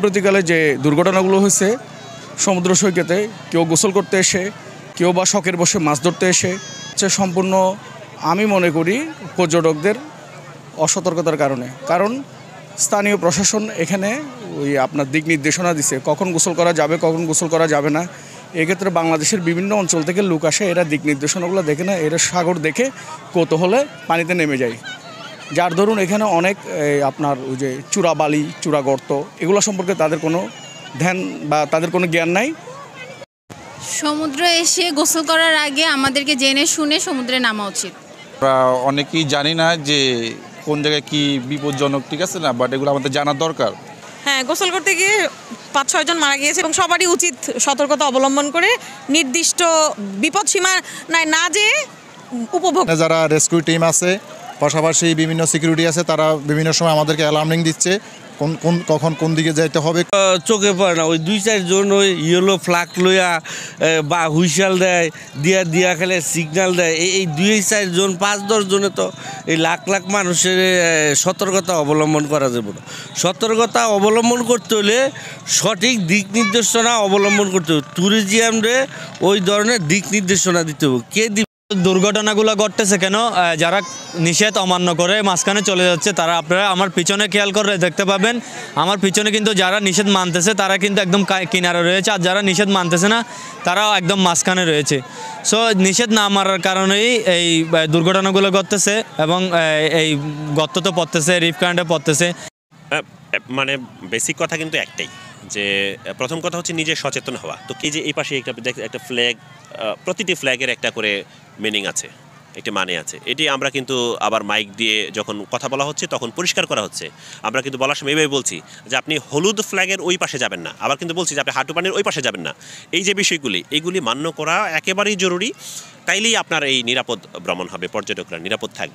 সম্প্রতিকালে যে দুর্ঘটনাগুলো হয়েছে সমুদ্র সৈকতে, কেউ গোসল করতে এসে, কেউ বা শখের বসে মাছ ধরতে এসে, সম্পূর্ণ আমি মনে করি পর্যটকদের অসতর্কতার কারণে। কারণ স্থানীয় প্রশাসন এখানে আপনার দিক নির্দেশনা দিছে কখন গোসল করা যাবে, কখন গোসল করা যাবে না। এক্ষেত্রে বাংলাদেশের বিভিন্ন অঞ্চল থেকে লোক আসে, এরা দিক নির্দেশনাগুলো দেখে না, এরা সাগর দেখে কৌতূহলে পানিতে নেমে যায়। যার ধরুন এখানে অনেক আপনার ওই যে চূড়া বালি, চূড়া গর্ত, এগুলো সম্পর্কে তাদের কোনো ধ্যান বা তাদের কোনো জ্ঞান নাই। সমুদ্র এসে গোসল করার আগে আমাদেরকে জেনে শুনে সমুদ্রে নামা উচিত। আমরা অনেকেই জানি না যে কোন জায়গায় কি বিপজ্জনক, ঠিক আছে না, বাট এগুলো আমাদের জানার দরকার। হ্যাঁ, গোসল করতে গিয়ে 5-6 জন মারা গিয়েছে এবং সবারই উচিত সতর্কতা অবলম্বন করে নির্দিষ্ট বিপদ সীমানায় না যেয়ে উপভোগ। যারা রেস্কিউ টিম আছে, পাশাপাশি বিভিন্ন সিকিউরিটি আছে, তারা বিভিন্ন সময় আমাদেরকে অ্যালার্মিং দিচ্ছে কখন কোন দিকে যাইতে হবে। চোখে পড়ে না, ওই 2-4 জন ওই ইয়েলো ফ্ল্যাগ লইয়া বা হুইসেল দেয়, দিয়া খেলে সিগন্যাল দেয়। এই 2-4 জন 5-10 জনে তো এই লাখ লাখ মানুষের সতর্কতা অবলম্বন করা যাবে না। সতর্কতা অবলম্বন করতে হলে সঠিক দিক নির্দেশনা অবলম্বন করতে হবে। ট্যুরিজমরে ওই ধরনের দিক নির্দেশনা দিতে হবে। কে দুর্ঘটনাগুলো ঘটতেছে কেন? যারা নিষেধ অমান্য করে মাঝখানে চলে যাচ্ছে, তারা আপনারা আমার পিছনে খেয়াল করে দেখতে পাবেন, আমার পিছনে কিন্তু যারা নিষেধ মানতেছে তারা কিন্তু একদম কিনারে রয়েছে, আর যারা নিষেধ মানতেছে না তারাও একদম মাঝখানে রয়েছে। সো নিষেধ না মারার কারণেই এই দুর্ঘটনাগুলো ঘটতেছে এবং এই গর্ততে পড়তেছে, রিফ কারেন্টে পড়তেছে। মানে বেসিক কথা কিন্তু একটাই, যে প্রথম কথা হচ্ছে নিজে সচেতন হওয়া। তো কি যে এই পাশে একটা ফ্ল্যাগ, প্রতিটি ফ্ল্যাগের একটা করে মিনিং আছে, একটা মানে আছে। এটি আমরা কিন্তু আবার মাইক দিয়ে যখন কথা বলা হচ্ছে তখন পরিষ্কার করা হচ্ছে। আমরা কিন্তু বলার সময় এইভাবে বলছি যে আপনি হলুদ ফ্ল্যাগের ওই পাশে যাবেন না, আবার কিন্তু বলছি যে আপনি হাঁটু পানির ওই পাশে যাবেন না। এই যে বিষয়গুলি, এইগুলি মান্য করা একেবারেই জরুরি। তাইলেই আপনার এই নিরাপদ ভ্রমণ হবে, পর্যটকরা নিরাপদ থাকবে।